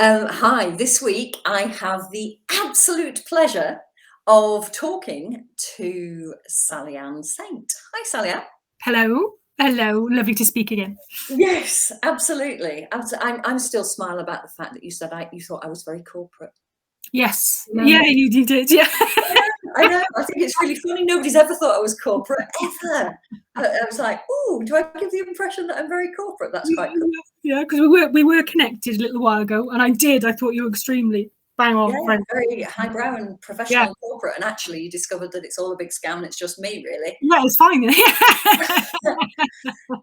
Hi, this week I have the absolute pleasure of talking to Sally Ann Saint. Hi, Sally Ann. Hello. Hello. Lovely to speak again. Yes, absolutely. I'm still smiling about the fact that you said you thought I was very corporate. Yes. No. Yeah, you did. Yeah. I know. I think it's really funny. Nobody's ever thought I was corporate, ever. I was like, oh, do I give the impression that I'm very corporate? That's quite cool. Yeah, because we were connected a little while ago, and I thought you were extremely bang on. Yeah, Right. very highbrow and Yeah. professional and corporate. And actually, you discovered that it's all a big scam and it's just me, really. Yeah, it's fine.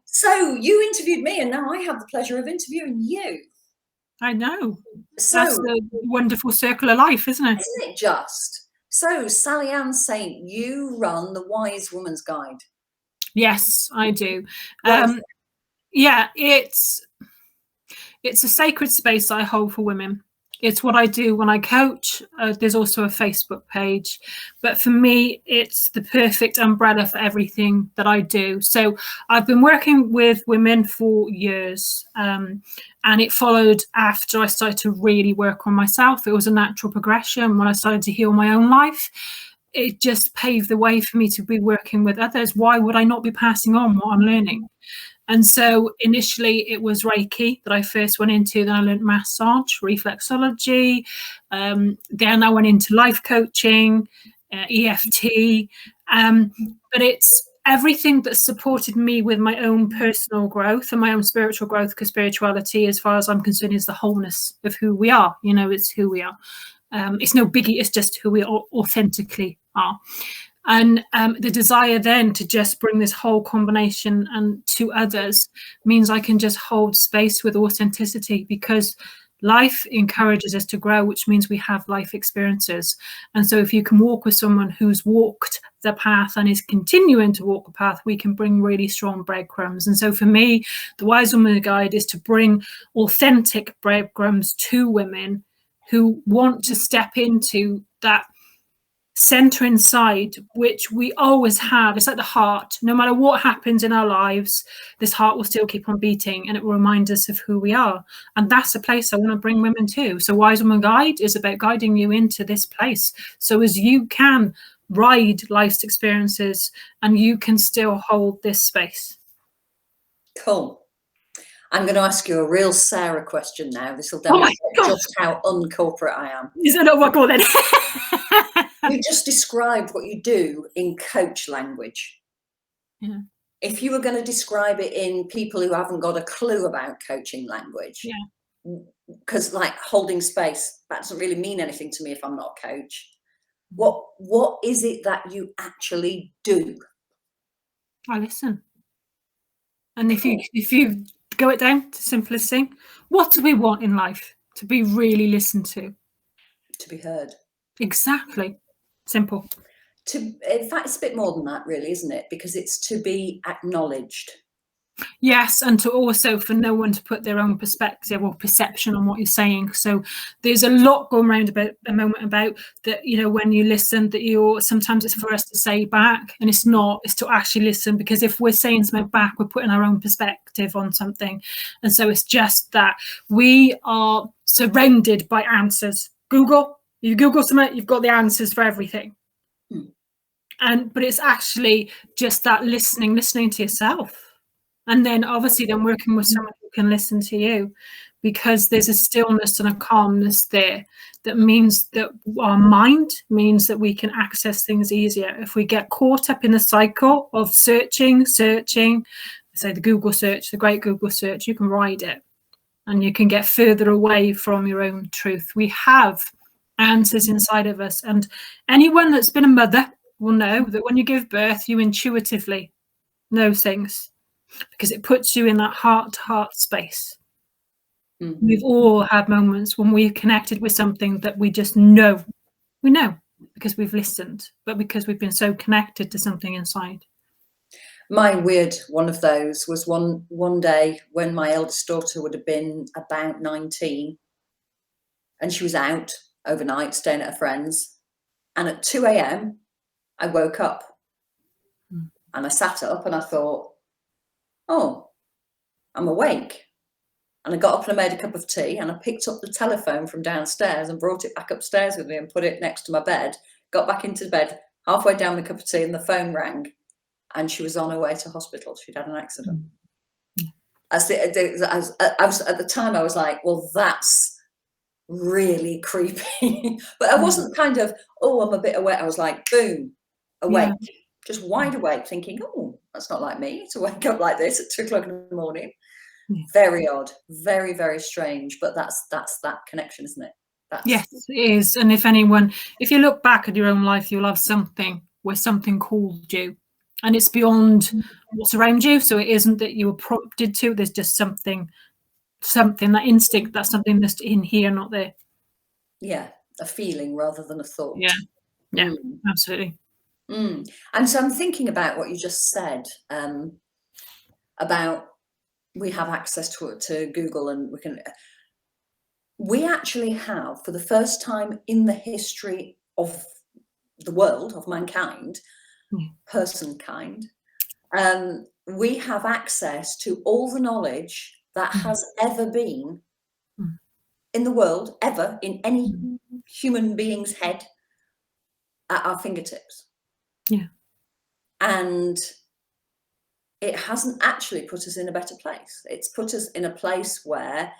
So you interviewed me, and now I have the pleasure of interviewing you. I know. That's So, the wonderful circle of life, isn't it? isn't it just? So, Sally Ann Saint, you run the Wise Woman's Guide. Yes, I do. What is it? Yeah, it's a sacred space I hold for women. It's what I do when I coach. There's also a Facebook page, but for me, it's the perfect umbrella for everything that I do. So I've been working with women for years, and it followed after I started to really work on myself. It was a natural progression when I started to heal my own life. It just paved the way for me to be working with others. Why would I not be passing on what I'm learning? And so initially it was Reiki that I first went into, then I learned massage, reflexology, then I went into life coaching, EFT, but it's everything that supported me with my own personal growth and my own spiritual growth, because spirituality, as far as I'm concerned, is the wholeness of who we are. It's who we are. It's no biggie, it's just who we authentically are. And the desire then to just bring this whole combination and to others means I can just hold space with authenticity, because life encourages us to grow, which means we have life experiences. And so if you can walk with someone who's walked the path and is continuing to walk the path, we can bring really strong breadcrumbs. And so for me, the Wise Woman Guide is to bring authentic breadcrumbs to women who want to step into that center inside, which we always have. It's like the heart. No matter what happens in our lives, this heart will still keep on beating, and it will remind us of who we are. And that's a place I want to bring women to. So Wise Woman Guide is about guiding you into this place, so as you can ride life's experiences and you can still hold this space. Cool. I'm going to ask you a real Sarah question now. This will demonstrate just how uncorporate I am. Is that what then? You just described what you do in coach language. Yeah. If you were going to describe it in people who haven't got a clue about coaching language, because like holding space, that doesn't really mean anything to me if I'm not a coach. What is it that you actually do? I listen. And if you go it down to simplest thing, what do we want in life? To be really listened to. To be heard. Exactly. Simple. In fact, it's a bit more than that, really, isn't it? Because it's to be acknowledged. Yes, and to also for no one to put their own perspective or perception on what you're saying. So there's a lot going around about a moment about that, when you listen, that you're sometimes it's for us to say back, and it's not, it's to actually listen, because if we're saying something back, we're putting our own perspective on something. And so it's just that we are surrounded by answers. You Google something, you've got the answers for everything. But it's actually just that listening to yourself. And then obviously then working with someone who can listen to you, because there's a stillness and a calmness there that means that our mind means that we can access things easier. If we get caught up in the cycle of searching, say the Google search, the great Google search, you can ride it and you can get further away from your own truth. We have answers inside of us, and anyone that's been a mother will know that when you give birth, you intuitively know things, because it puts you in that heart-to-heart space. We've all had moments when we've connected with something that we just know. We know because we've listened, but because we've been so connected to something inside. My weird one of those was one day when my eldest daughter would have been about 19, and she was out overnight staying at a friend's, and at 2 a.m. I woke up and I sat up and I thought, oh, I'm awake. And I got up and I made a cup of tea, and I picked up the telephone from downstairs and brought it back upstairs with me and put it next to my bed, got back into bed, halfway down the cup of tea, and the phone rang, and she was on her way to hospital. She'd had an accident. I was at the time, I was like, well, that's really creepy. But I wasn't kind of, oh, I'm a bit awake. I was like, boom, awake, just wide awake, thinking, oh, that's not like me to wake up like this at 2 o'clock in the morning. Very odd, very, very strange. But that's that connection, isn't it? Yes, it is. And if you look back at your own life, you'll have something where something called you, and it's beyond what's around you. So it isn't that you were prompted to. There's just something, that instinct, that's something that's in here, not there. Yeah, a feeling rather than a thought. Yeah, absolutely. And so I'm thinking about what you just said, about we have access to Google, and we actually have, for the first time in the history of the world, of mankind, personkind, we have access to all the knowledge that has ever been in the world, ever, in any human being's head, at our fingertips. Yeah. And it hasn't actually put us in a better place. It's put us in a place where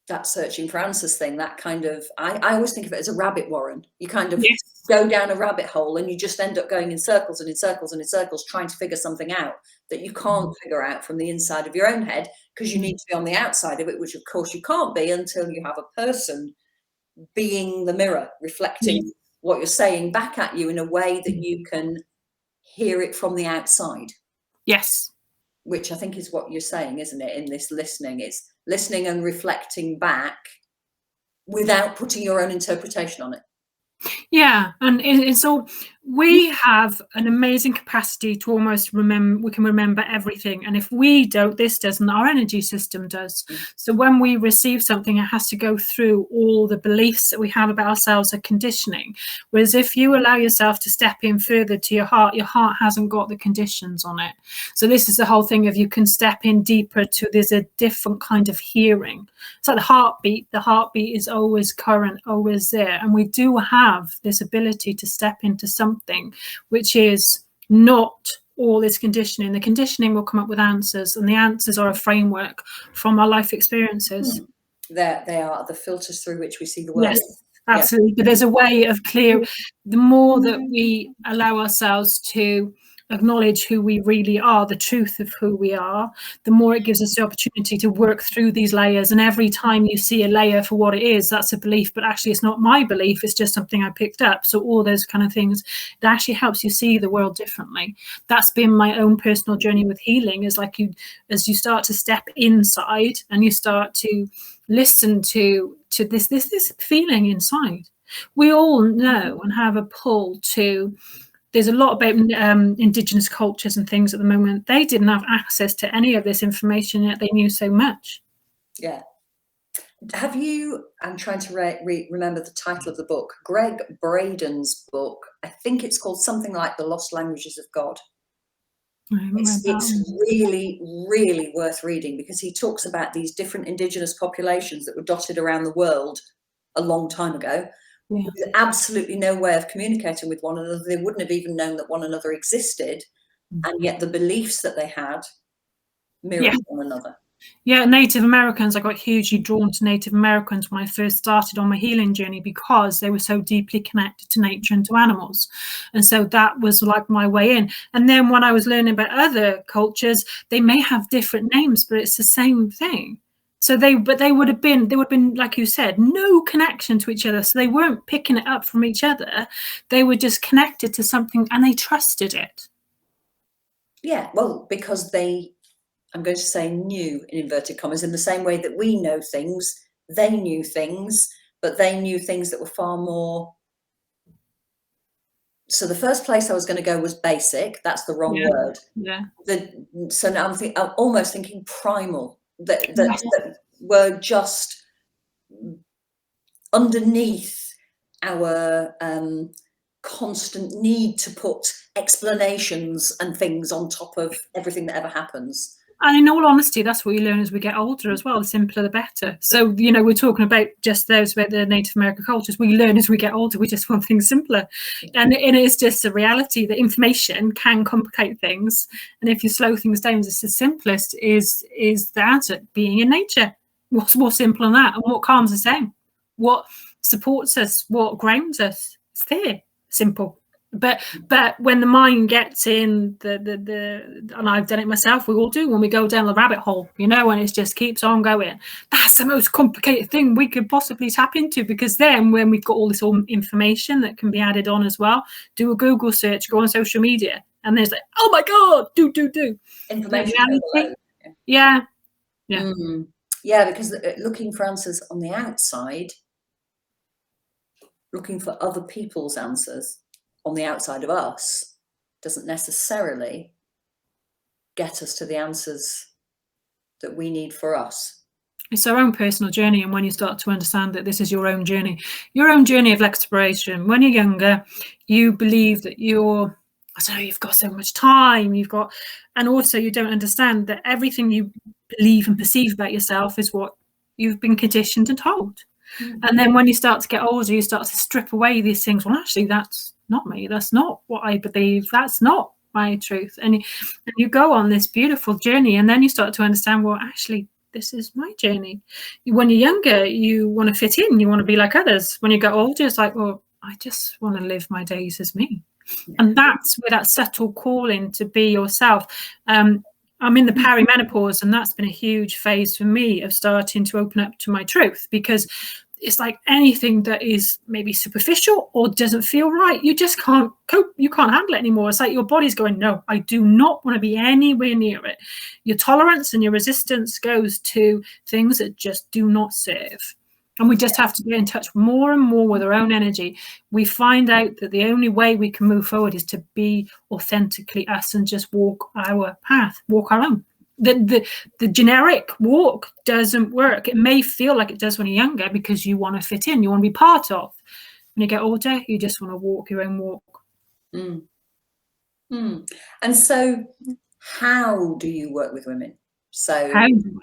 that searching for answers thing, that kind of, I always think of it as a rabbit warren. You kind of go down a rabbit hole, and you just end up going in circles and in circles and in circles, trying to figure something out that you can't figure out from the inside of your own head, because you need to be on the outside of it, which of course you can't be until you have a person being the mirror, reflecting what you're saying back at you in a way that you can hear it from the outside. Yes. Which I think is what you're saying, isn't it? In this listening, it's listening and reflecting back without putting your own interpretation on it. Yeah, and it's all, we have an amazing capacity to almost remember. We can remember everything, and if we don't, this doesn't. Our energy system does. So when we receive something, it has to go through all the beliefs that we have about ourselves, a conditioning. Whereas if you allow yourself to step in further to your heart hasn't got the conditions on it. So this is the whole thing of, you can step in deeper to, there's a different kind of hearing. It's like the heartbeat. The heartbeat is always current, always there, and we do have this ability to step into something which is not all this conditioning. The conditioning will come up with answers, and the answers are a framework from our life experiences. They are the filters through which we see the world. Yes, absolutely. But there's a way of clear, the more that we allow ourselves to acknowledge who we really are, the truth of who we are, the more it gives us the opportunity to work through these layers. And every time you see a layer for what it is, that's a belief, but actually it's not my belief, it's just something I picked up. So all those kind of things, it actually helps you see the world differently. That's been my own personal journey with healing, is like, as you start to step inside and you start to listen to this feeling inside. We all know and have a pull to, there's a lot about indigenous cultures and things at the moment. They didn't have access to any of this information, yet they knew so much. Yeah. Have you, I'm trying to remember the title of the book, Greg Braden's book. I think it's called something like The Lost Languages of God. It's really, really worth reading, because he talks about these different indigenous populations that were dotted around the world a long time ago. With absolutely no way of communicating with one another. They wouldn't have even known that one another existed, and yet the beliefs that they had mirrored one another. Yeah, Native Americans, I got hugely drawn to Native Americans when I first started on my healing journey, because they were so deeply connected to nature and to animals. And so that was like my way in. And then when I was learning about other cultures, they may have different names, but it's the same thing. So they would have been, like you said, no connection to each other. So they weren't picking it up from each other. They were just connected to something, and they trusted it. Yeah, well, because they, I'm going to say knew, in inverted commas, in the same way that we know things, they knew things, but they knew things that were far more. So the first place I was going to go was basic. That's the wrong word. Yeah. So now I'm almost thinking primal. That were just underneath our constant need to put explanations and things on top of everything that ever happens. And in all honesty, that's what you learn as we get older as well. The simpler, the better. So, you know, we're talking about just those about the Native American cultures. We learn as we get older. We just want things simpler. And it is just a reality that information can complicate things. And if you slow things down, it's the simplest is the answer, being in nature. What's more simple than that? And what calms us down? What supports us? What grounds us? It's there. Simple. But when the mind gets in and I've done it myself, we all do when we go down the rabbit hole, you know, and it just keeps on going. That's the most complicated thing we could possibly tap into, because then when we've got all this information that can be added on as well, do a Google search, go on social media, and there's like, oh my God, do. Information overload. Yeah. Yeah, because looking for answers on the outside, looking for other people's answers on the outside of us, doesn't necessarily get us to the answers that we need for us. It's our own personal journey. And when you start to understand that this is your own journey of exploration. When you're younger, you believe that you've got so much time, and also you don't understand that everything you believe and perceive about yourself is what you've been conditioned and told. And then when you start to get older, you start to strip away these things. Well, actually, that's not me. That's not what I believe. That's not my truth. And you go on this beautiful journey, and then you start to understand, well, actually, this is my journey. When you're younger, you want to fit in. You want to be like others. When you get older, it's like, well, I just want to live my days as me. And that's where that subtle calling to be yourself. I'm in the perimenopause, and that's been a huge phase for me of starting to open up to my truth, because it's like anything that is maybe superficial or doesn't feel right, you just can't cope. You can't handle it anymore. It's like your body's going, no, I do not want to be anywhere near it. Your tolerance and your resistance goes to things that just do not serve. And we just have to get in touch more and more with our own energy. We find out that the only way we can move forward is to be authentically us and just walk our path, walk our own. The generic walk doesn't work. It may feel like it does when you're younger because you want to fit in, you want to be part of. When you get older, you just want to walk your own walk. And so how do you work with women? So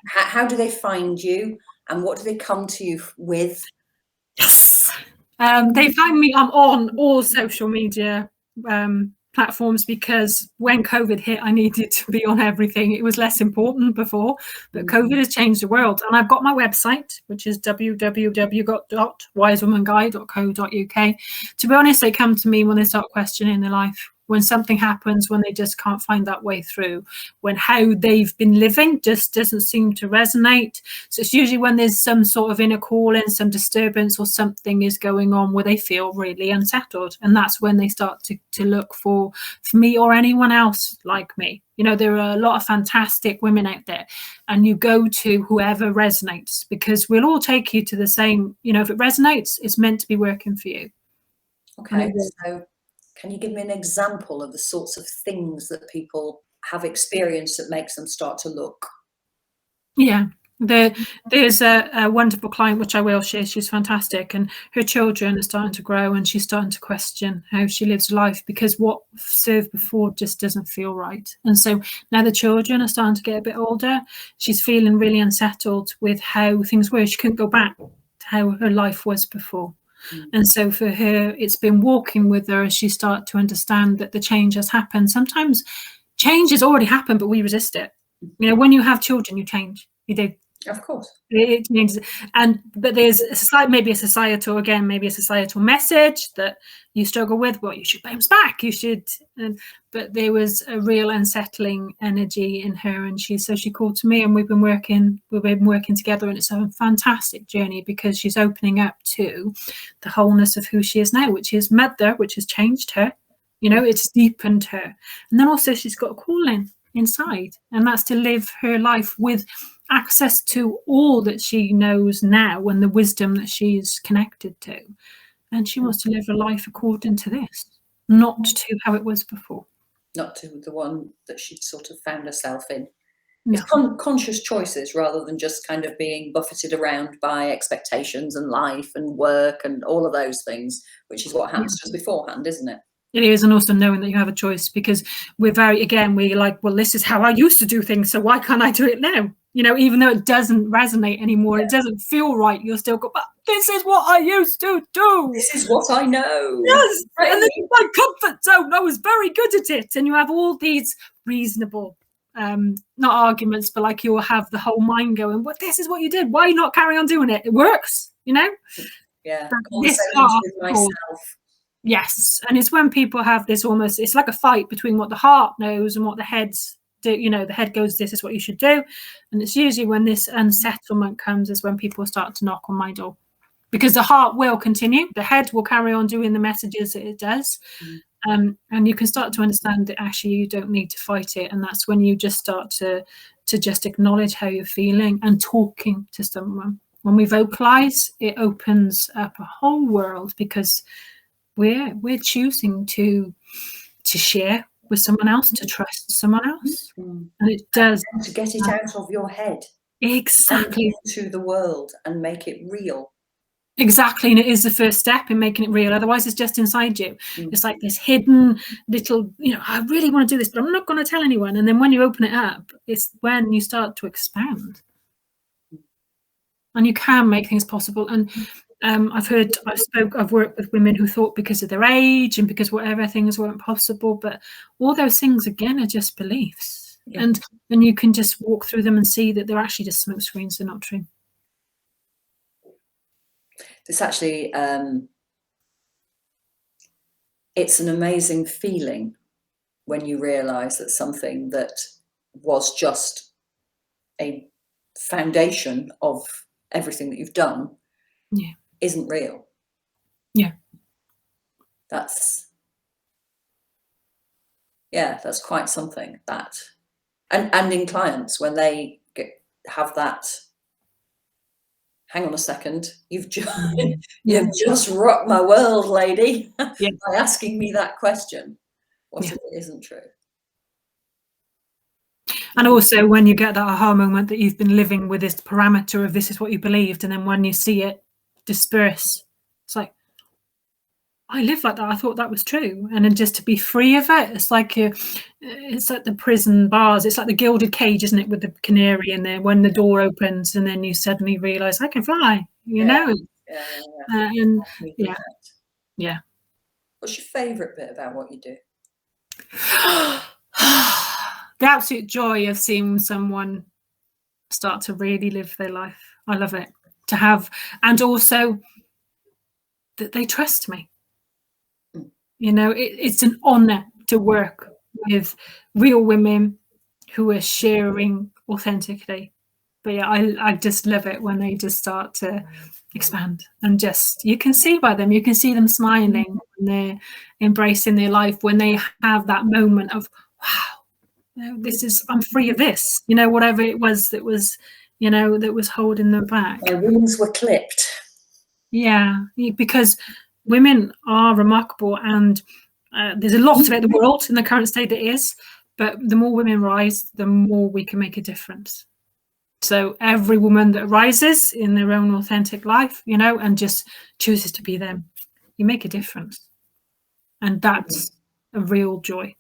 how do they find you, and what do they come to you with? Yes. They find me. I'm on all social media platforms, because when COVID hit, I needed to be on everything. It was less important before, but COVID has changed the world. And I've got my website, which is www.wisewomanguide.co.uk. To be honest, they come to me when they start questioning their life, when something happens, when they just can't find that way through, when how they've been living just doesn't seem to resonate. So it's usually when there's some sort of inner calling, some disturbance, or something is going on where they feel really unsettled. And that's when they start to look for me or anyone else like me. You know, there are a lot of fantastic women out there, and you go to whoever resonates, because we'll all take you to the same, you know, if it resonates, it's meant to be working for you. Okay, so can you give me an example of the sorts of things that people have experienced that makes them start to look? Yeah, there's a wonderful client, which I will share. She's fantastic, and her children are starting to grow, and she's starting to question how she lives life, because what served before just doesn't feel right. And so now the children are starting to get a bit older. She's feeling really unsettled with how things were. She couldn't go back to how her life was before. And so for her, it's been walking with her as she starts to understand that the change has happened. Sometimes change has already happened, but we resist it. You know, when you have children, you change. You do. Of course. It changes. But there's maybe a societal message that you struggle with. Well, you should bounce back. You should. But there was a real unsettling energy in her, and she called to me, and we've been working together, and it's a fantastic journey, because she's opening up to the wholeness of who she is now, which is mother, which has changed her. You know, it's deepened her, and then also she's got a calling inside, and that's to live her life with access to all that she knows now and the wisdom that she's connected to. And she wants to live a life according to this, not to how it was before. Not to the one that she'd sort of found herself in. No. It's conscious choices rather than just kind of being buffeted around by expectations and life and work and all of those things, which is what happens just beforehand, isn't it? It is, and also knowing that you have a choice, because we're like, well, this is how I used to do things, so why can't I do it now? Even though it doesn't resonate anymore, it doesn't feel right, you'll still go, but this is what I used to do. This is what I know. Yes, and this is my comfort zone. I was very good at it. And you have all these reasonable, not arguments, but like you'll have the whole mind going, but this is what you did. Why not carry on doing it? It works, Yeah. This Conversations with myself. Yes, and it's when people have this it's like a fight between what the heart knows and what the head's do. The head goes, this is what you should do. And it's usually when this unsettlement comes is when people start to knock on my door. Because the heart will continue, the head will carry on doing the messages that it does. And you can start to understand that actually you don't need to fight it. And that's when you just start to just acknowledge how you're feeling and talking to someone. When we vocalize, it opens up a whole world, because we're choosing to share with someone else, to trust someone else. And it does. And to get it out of your head. Exactly. And into the world and make it real. Exactly, and it is the first step in making it real. Otherwise, it's just inside you. It's like this hidden little, I really want to do this, but I'm not going to tell anyone. And then when you open it up, it's when you start to expand. And you can make things possible. And I've worked with women who thought because of their age and because whatever things weren't possible, but all those things again are just beliefs. Yeah. And you can just walk through them and see that they're actually just smoke screens. They're not true. It's actually, it's an amazing feeling when you realize that something that was just a foundation of everything that you've done isn't real. Yeah. That's quite something. That and in clients, when they have that, hang on a second, you've just rocked my world, lady, by asking me that question. What if it isn't true? And also when you get that aha moment that you've been living with this parameter of this is what you believed, and then when you see it disperse, it's like, I live like that. I thought that was true. And then just to be free of it, it's like the prison bars. It's like the gilded cage, isn't it, with the canary in there, when the door opens and then you suddenly realize I can fly, Yeah. What's your favorite bit about what you do? The absolute joy of seeing someone start to really live their life. I love it to have, and also that they trust me. It's an honor to work with real women who are sharing authentically. But yeah, I just love it when they just start to expand, and just, you can see by them, you can see them smiling when they're embracing their life, when they have that moment of, wow, I'm free of this, whatever it was that was holding them back. My wings were clipped. Yeah, because women are remarkable, and there's a lot of it in the world in the current state that is, but the more women rise, the more we can make a difference. So every woman that rises in their own authentic life, and just chooses to be them, you make a difference. And that's a real joy.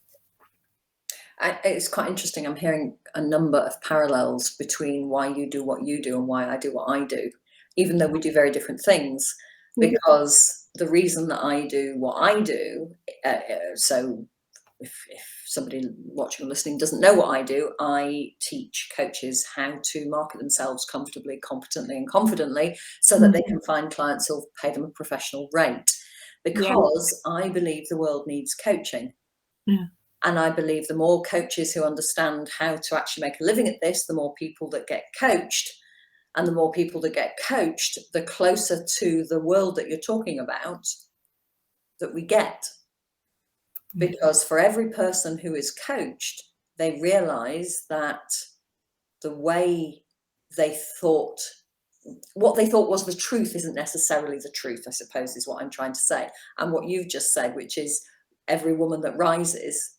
It's quite interesting. I'm hearing a number of parallels between why you do what you do and why I do what I do, even though we do very different things. Because the reason that I do what I do, so if somebody watching or listening doesn't know what I do, I teach coaches how to market themselves comfortably, competently and confidently, so that they can find clients who'll pay them a professional rate. Because I believe the world needs coaching. Yeah. And I believe the more coaches who understand how to actually make a living at this, the more people that get coached. And the more people that get coached, the closer to the world that you're talking about that we get. Because for every person who is coached, they realize that the way they thought, what they thought was the truth isn't necessarily the truth, I suppose, is what I'm trying to say. And what you've just said, which is every woman that rises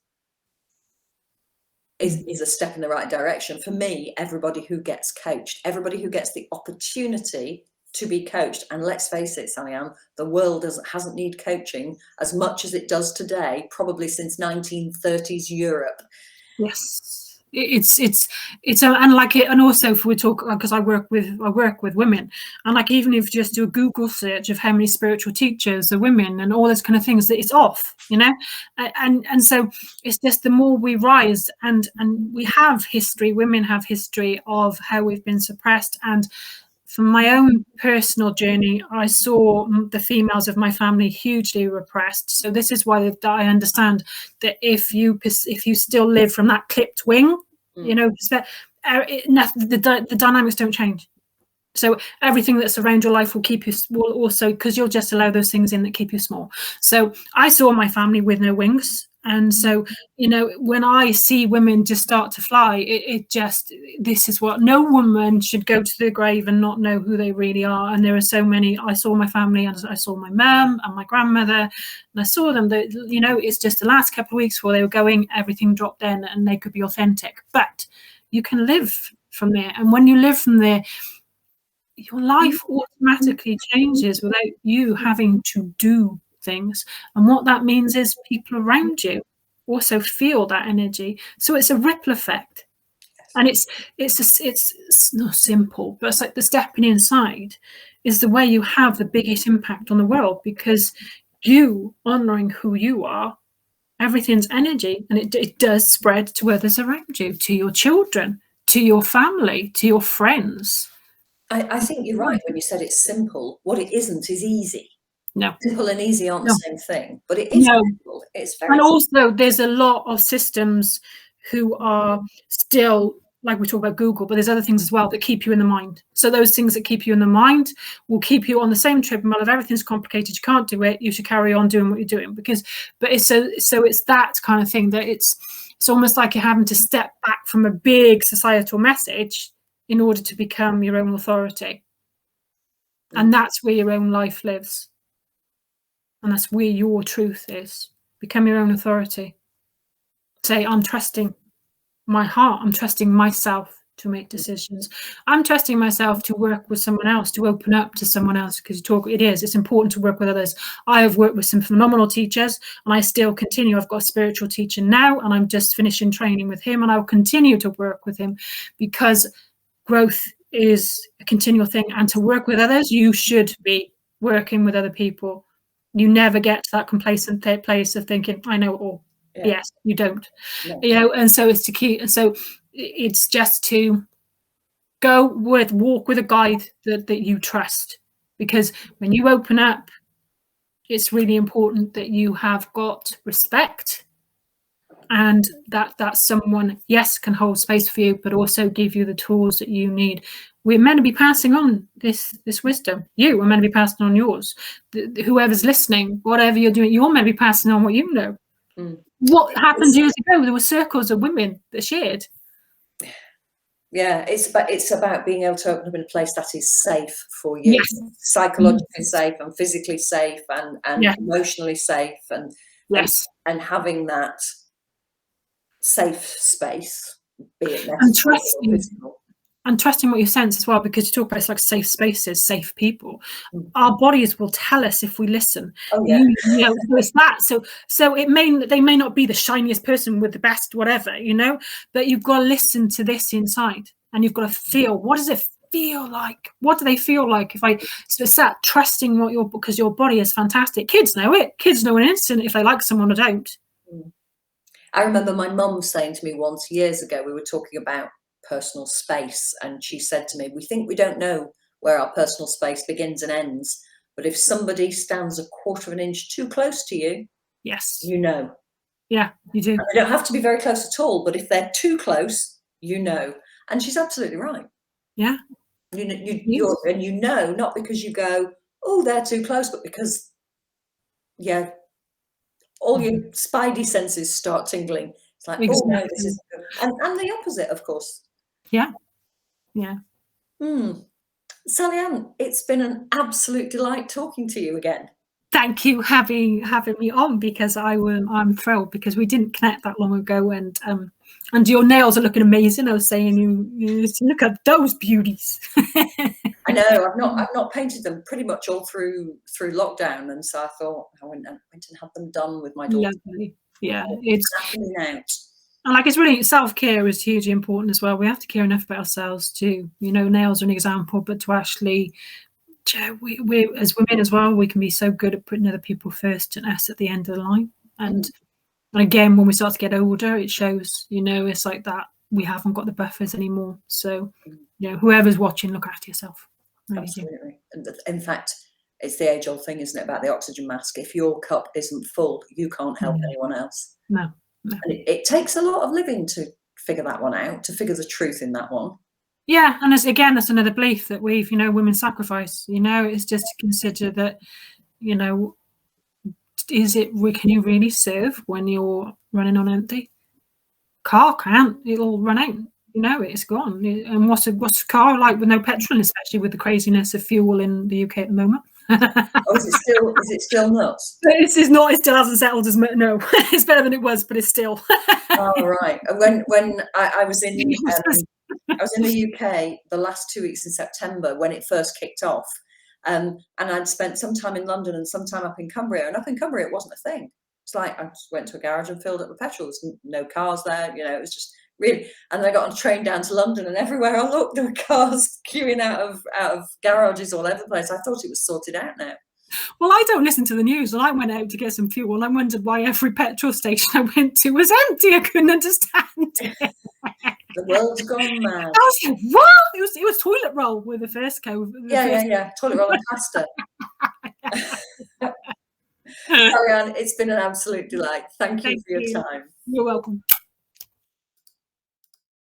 is a step in the right direction. For me, everybody who gets coached, everybody who gets the opportunity to be coached. And let's face it, Sally-Ann, the world hasn't needed coaching as much as it does today, probably since 1930s Europe. Yes. And like it, and also if we talk, because I work with women, and like even if you just do a Google search of how many spiritual teachers are women and all those kind of things, that it's off, you know, and so it's just the more we rise, and we have history, women have history of how we've been suppressed. And from my own personal journey, I saw the females of my family hugely repressed. So this is why I understand that if you still live from that clipped wing, you know, the dynamics don't change. So everything that's around your life will keep you, will also, because you'll just allow those things in that keep you small. So I saw my family with no wings. And so, you know, when I see women just start to fly, it just, this is what, no woman should go to the grave and not know who they really are. And there are so many, I saw my family, and I saw my mum and my grandmother, and I saw them, that, you know, it's just the last couple of weeks before they were going, everything dropped in and they could be authentic. But you can live from there. And when you live from there, your life automatically changes without you having to do things. And what that means is people around you also feel that energy. So it's a ripple effect. And it's not simple, but it's like the stepping inside is the way you have the biggest impact on the world, because you honoring who you are, everything's energy, and it does spread to others around you, to your children, to your family, to your friends. I think you're right when you said it's simple. What it isn't is easy. No. Simple and easy aren't the same thing, but it is simple. It's very and simple. also there's a lot of systems who are still, like we talk about Google, but there's other things as well that keep you in the mind. So those things that keep you in the mind will keep you on the same treadmill of everything's complicated, you can't do it, you should carry on doing what you're doing. But it's so it's that kind of thing, that it's almost like you're having to step back from a big societal message in order to become your own authority. And that's where your own life lives. And that's where your truth is. Become your own authority. Say, I'm trusting my heart. I'm trusting myself to make decisions. I'm trusting myself to work with someone else, to open up to someone else, because it's important to work with others. I have worked with some phenomenal teachers, and I still continue. I've got a spiritual teacher now, and I'm just finishing training with him, and I'll continue to work with him, because growth is a continual thing. And to work with others, you should be working with other people. You never get to that complacent place of thinking, I know it all. Yeah. Yes, you don't. No. You know, and so it's to keep, and so it's just to walk with a guide that you trust. Because when you open up, it's really important that you have got respect, and that someone, yes, can hold space for you, but also give you the tools that you need. We're meant to be passing on this wisdom. You are meant to be passing on yours. Whoever's listening, whatever you're doing, you're meant to be passing on what you know. What happened years ago? There were circles of women that shared. Yeah, it's about being able to open up in a place that is safe for you. Yes. Psychologically safe and physically safe and emotionally safe, and having that safe space, be it necessary and trusting what you sense as well, because you talk about it's like safe spaces, safe people. Our bodies will tell us if we listen. Oh, yeah. You know, so it's that. So they may not be the shiniest person with the best whatever, you know, but you've got to listen to this inside, and you've got to feel, what does it feel like? What do they feel like? So it's that trusting because your body is fantastic. Kids know it. Kids know in an instant if they like someone or don't. I remember my mum saying to me once years ago, we were talking about personal space, and she said to me, we think we don't know where our personal space begins and ends, but if somebody stands 1/4 of an inch too close to you, yes, you know. Yeah, you do. And they don't have to be very close at all, but if they're too close, you know. And she's absolutely right. Yeah. You know, not because you go, oh, they're too close, but because all your spidey senses start tingling. It's like, oh no, this is good. And the opposite, of course. Yeah. Sally-Ann, it's been an absolute delight talking to you again. Thank you having me on, because I'm thrilled, because we didn't connect that long ago, and your nails are looking amazing. I was saying, you look at those beauties. I know, I've not painted them pretty much all through lockdown, and so I thought I went and had them done with my daughter. Lovely. Yeah, it's Happening out. and like it's really self-care is hugely important as well. We have to care enough about ourselves too. You know, nails are an example, but to actually, we as women as well, we can be so good at putting other people first and us at the end of the line. And again, when we start to get older, it shows. You know, it's like that we haven't got the buffers anymore. So, you know, whoever's watching, look after yourself. Really Absolutely. And in fact, it's the age-old thing, isn't it, about the oxygen mask? If your cup isn't full, you can't help anyone else. No. And it takes a lot of living to figure that one out, to figure the truth in that one. Yeah, and that's another belief that we've, you know, women sacrifice. You know, it's just to consider that, you know, can you really serve when you're running on empty? Car can't, it'll run out. You know, it's gone. And what's a car like with no petrol, especially with the craziness of fuel in the UK at the moment? Oh, is it still nuts? It still hasn't settled as much. No, it's better than it was, but it's still. Oh, right. When I was in the UK the last 2 weeks in September when it first kicked off, and I'd spent some time in London and some time up in Cumbria, and up in Cumbria it wasn't a thing. It's like I just went to a garage and filled up with petrol. There's no cars there, you know. It was just really. And then I got on a train down to London, and everywhere I looked, there were cars queuing out of garages all over the place. I thought it was sorted out now. Well, I don't listen to the news, and I went out to get some fuel, and I wondered why every petrol station I went to was empty. I couldn't understand it. The world's gone mad. I was like, what? It was toilet roll with the first go. Yeah. Toilet roll and pasta. Carrie Ann, it's been an absolute delight. Thank you for your time. You're welcome.